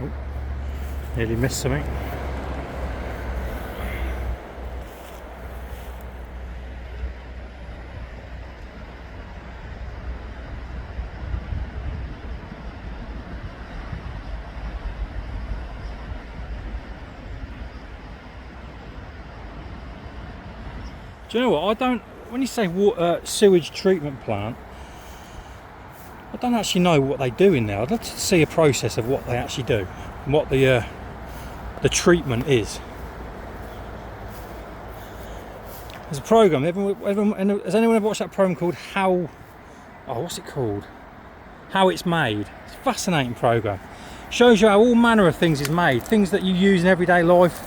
Oh, nearly missed something. Do you know what? When you say water, sewage treatment plant, I don't actually know what they do in there. I'd love to see a process of what they actually do and what the treatment is. There's a program. Has anyone ever watched that program called what's it called? How It's Made. It's a fascinating program. Shows you how all manner of things is made, things that you use in everyday life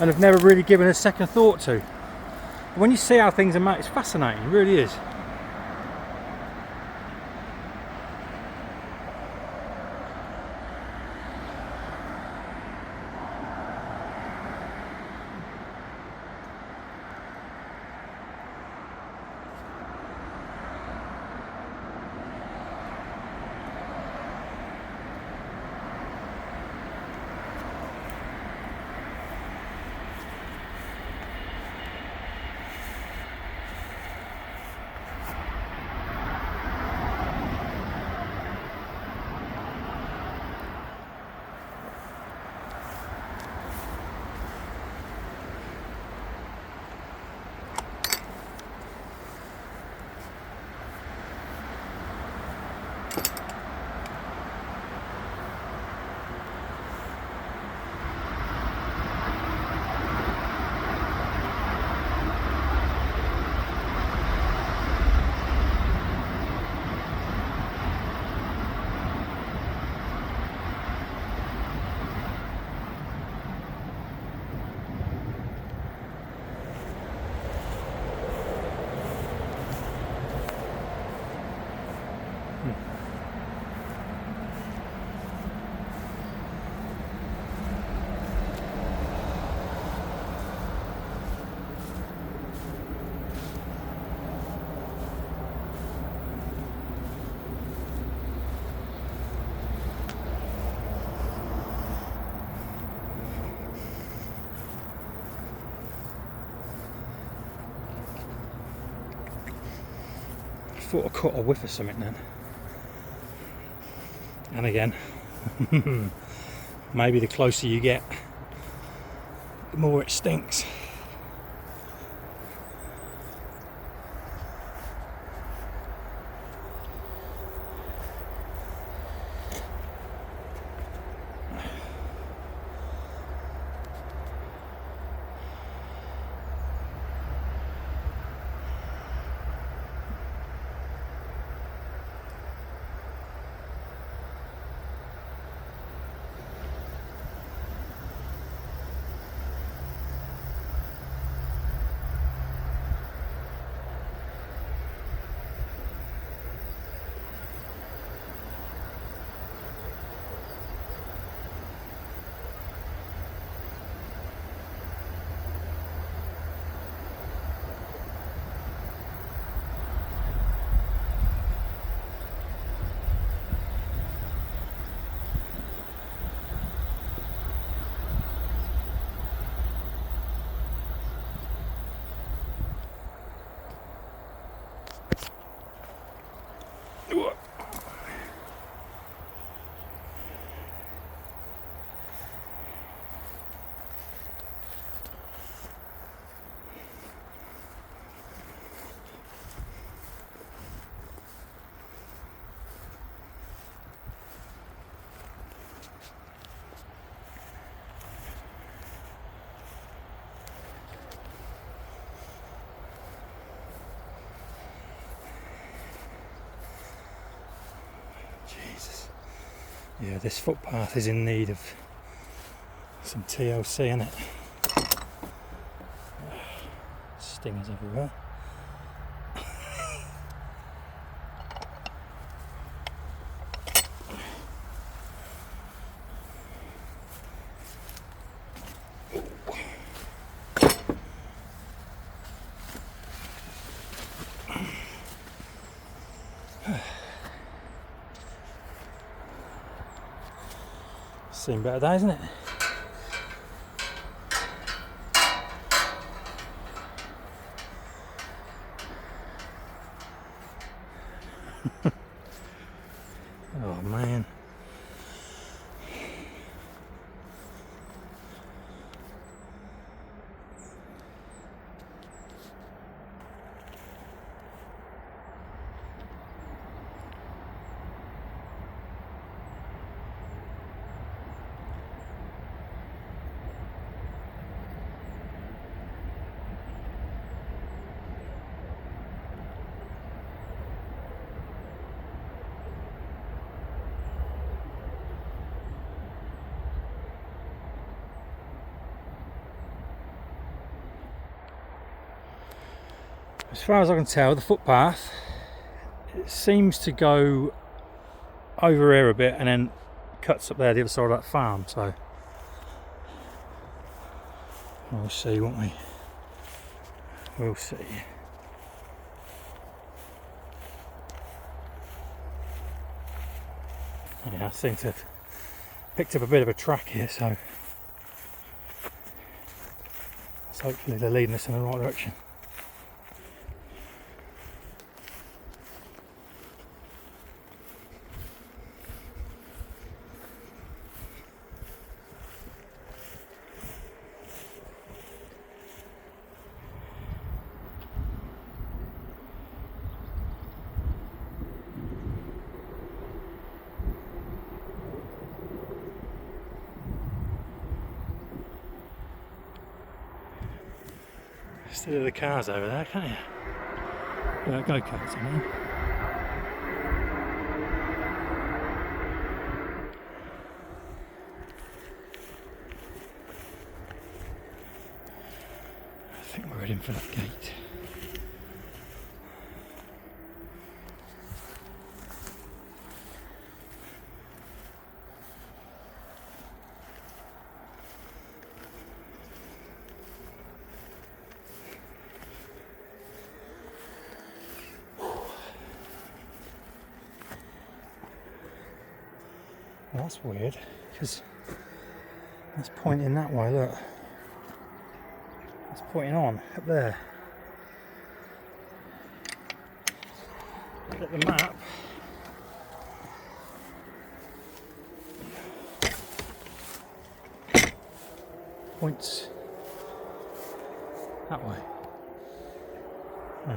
and have never really given a second thought to. When you see how things are made, it's fascinating. It really is. I thought I caught a whiff of something then. And again, maybe the closer you get, the more it stinks. Jesus. Yeah, this footpath is in need of some TLC, isn't it? Stingers everywhere. Seen better days, isn't it? Oh man. As far as I can tell, the footpath, it seems to go over here a bit and then cuts up there the other side of that farm, so we'll see, won't we? We'll see. Yeah, I seem to have picked up a bit of a track here, so hopefully they're leading us in the right direction. Still the cars over there, can't you? Go-karts, I mean. I think we're heading for that gate. Well, that's weird, because that's pointing that way, look. It's pointing on, up there. Look at the map. Points that way. Oh.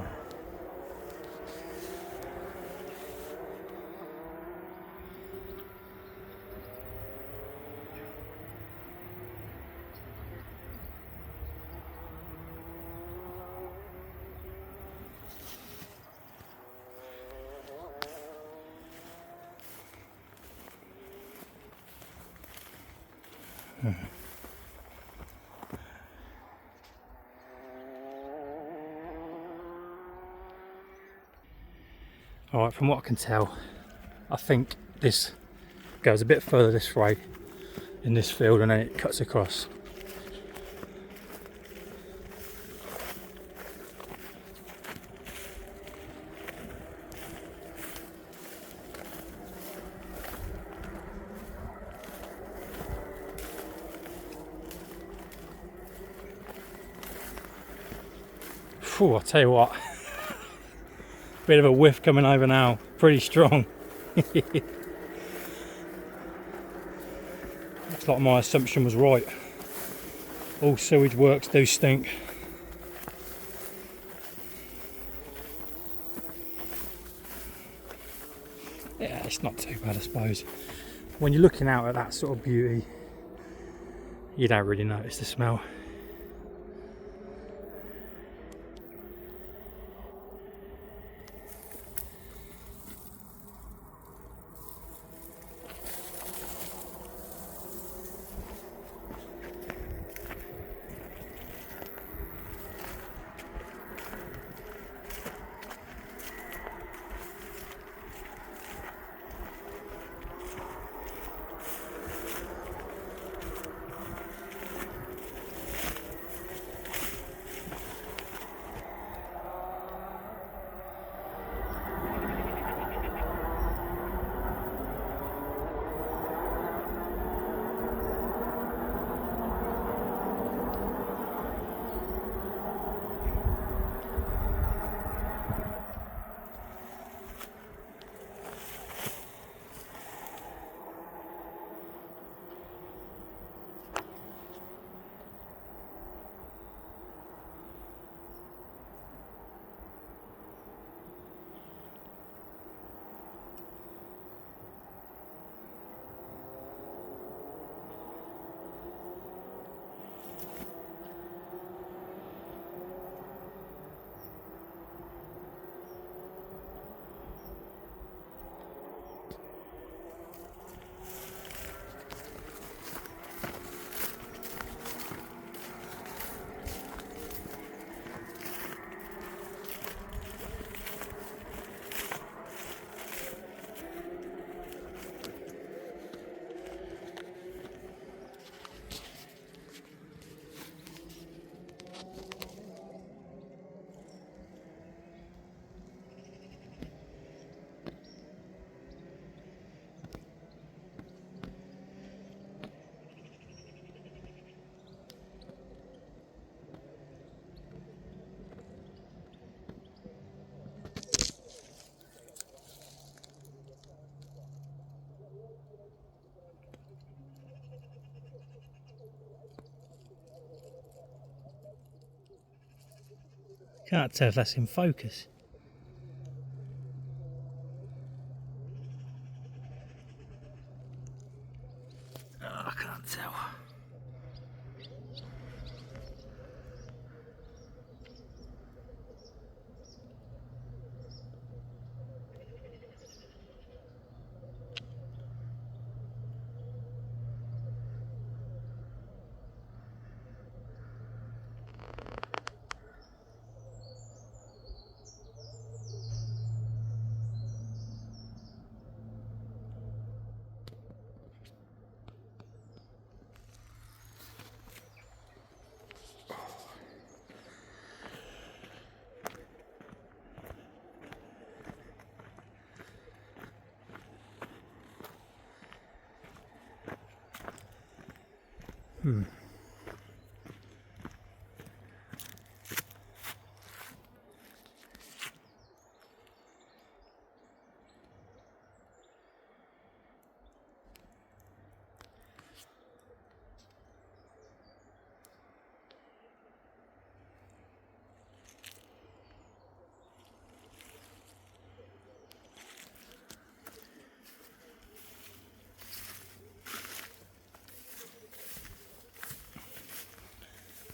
Alright, from what I can tell, I think this goes a bit further this way in this field and then it cuts across. Phew, I'll tell you what. Bit of a whiff coming over now, pretty strong. Looks like my assumption was right. All sewage works do stink. Yeah, it's not too bad, I suppose. When you're looking out at that sort of beauty, you don't really notice the smell. Can't tell if that's in focus. Oh, I can't tell.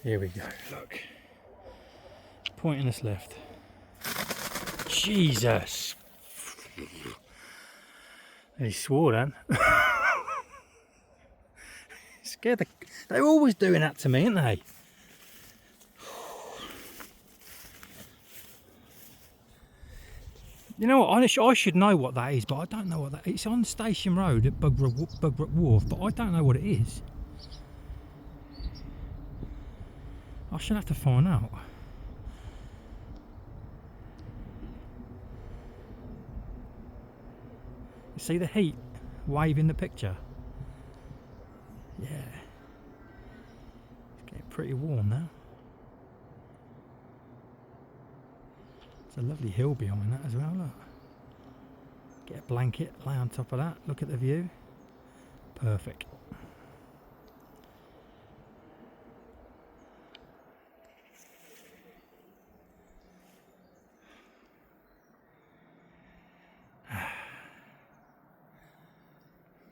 Here we go, look. Pointing us left. Jesus! He swore then. Scared the... They're always doing that to me, aren't they? You know what, I should know what that is, but I don't know what that is. It's on Station Road at Bugbrook Wharf, but I don't know what it is. I should have to find out. See the heat waving the picture? Yeah. It's getting pretty warm now. There's a lovely hill behind that as well, look. Get a blanket, lay on top of that, look at the view. Perfect.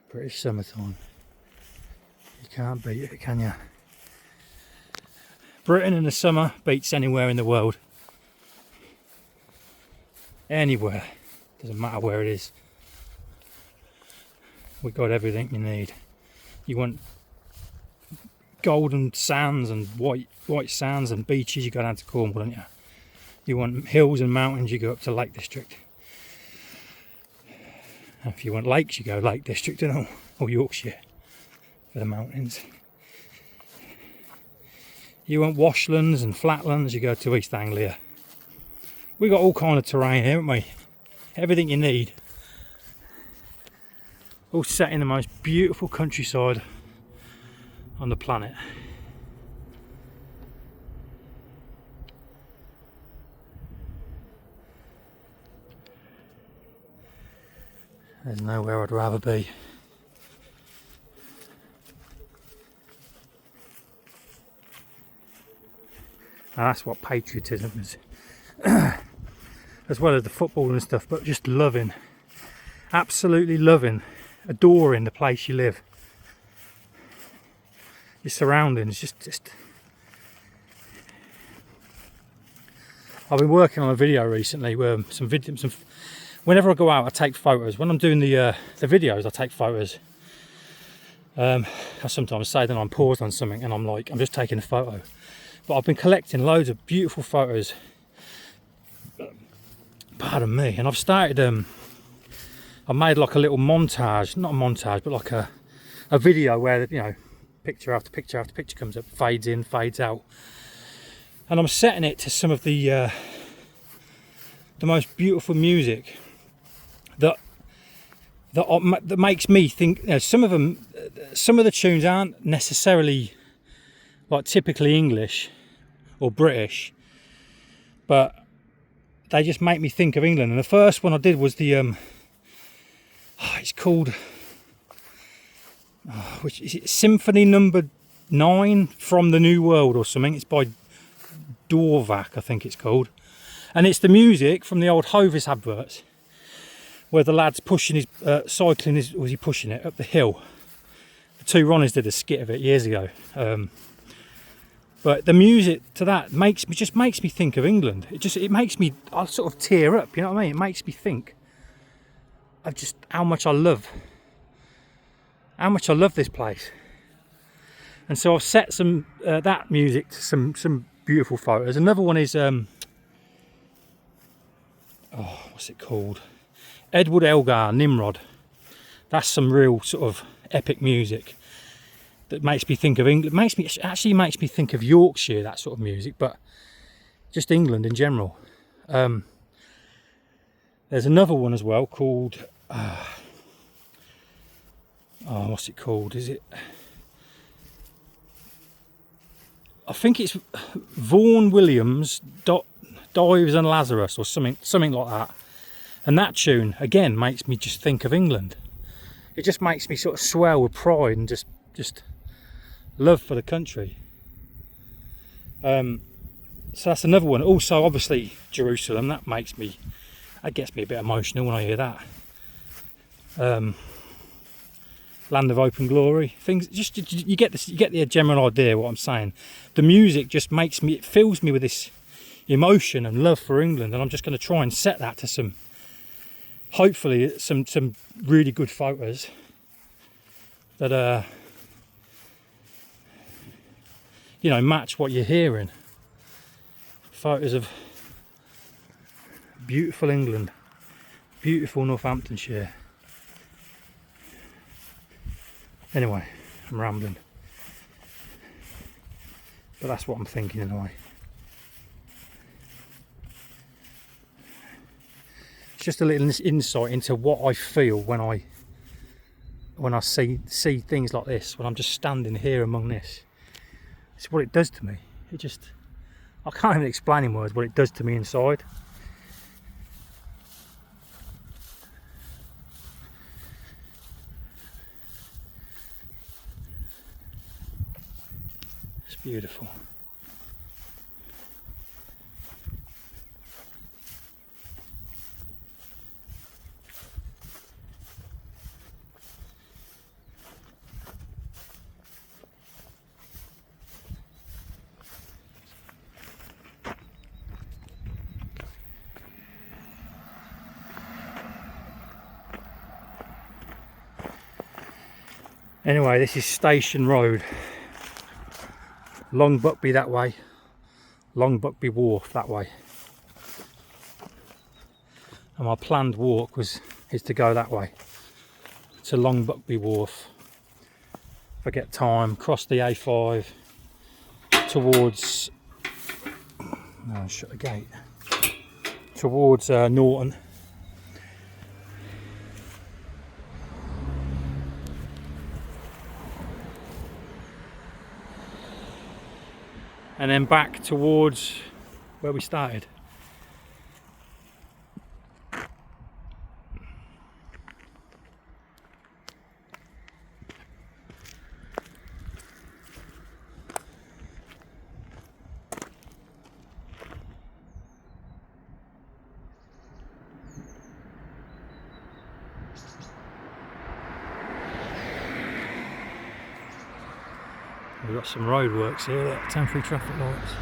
British summertime. You can't beat it, can you? Britain in the summer beats anywhere in the world. Anywhere. Doesn't matter where it is. We've got everything you need. You want golden sands and white sands and beaches, you go down to Cornwall, don't you? You want hills and mountains, you go up to Lake District. If you want lakes, you go Lake District and all, or Yorkshire for the mountains. You want washlands and flatlands, you go to East Anglia. We got all kind of terrain here, haven't we? Everything you need. All set in the most beautiful countryside on the planet. There's nowhere I'd rather be. And that's what patriotism is. As well as the football and stuff, but just loving, absolutely loving, adoring the place you live. Your surroundings, just. I've been working on a video recently where whenever I go out, I take photos. When I'm doing the videos, I take photos. I sometimes say that I'm paused on something and I'm just taking a photo. But I've been collecting loads of beautiful photos. Pardon me. And I've started, I made like a little montage, not a montage, but like a video where, you know, picture after picture after picture comes up, fades in, fades out. And I'm setting it to some of the most beautiful music that makes me think. You know, some of the tunes aren't necessarily like typically English or British, but they just make me think of England. And the first one I did was the it's called which is it, Symphony Number 9 from the New World or something. It's by Dorvac, I think it's called. And it's the music from the old Hovis adverts, where the lad's pushing his, was he pushing it up the hill? The two Ronnies did a skit of it years ago. But the music to that just makes me think of England. It makes me, I sort of tear up, you know what I mean? It makes me think of just how much I love this place. And so I've set some that music to some beautiful photos. Another one is what's it called? Edward Elgar, Nimrod. That's some real sort of epic music that makes me think of England. Actually makes me think of Yorkshire, that sort of music, but just England in general. There's another one as well called what's it called? I think it's Vaughan Williams, Dives and Lazarus, or something like that. And that tune again makes me just think of England. It just makes me sort of swell with pride and just love for the country. So that's another one. Also, obviously, Jerusalem. That gets me a bit emotional when I hear that. Land of Open Glory. Things you get the general idea what I'm saying. The music just it fills me with this emotion and love for England, and I'm just going to try and set that to hopefully some really good photos that match what you're hearing. Photos of beautiful England, beautiful Northamptonshire. Anyway, I'm rambling, but that's what I'm thinking anyway. It's just a little insight into what I feel when I see things like this, when I'm just standing here among this. It's what it does to me. I can't even explain in words what it does to me inside. It's beautiful. Anyway, this is Station Road. Long Buckby that way, Long Buckby Wharf that way. And my planned walk is to go that way to Long Buckby Wharf. If I get time, cross the A5 towards shut the gate, towards Norton. And then back towards where we started. We've got some roadworks here, temporary traffic lights.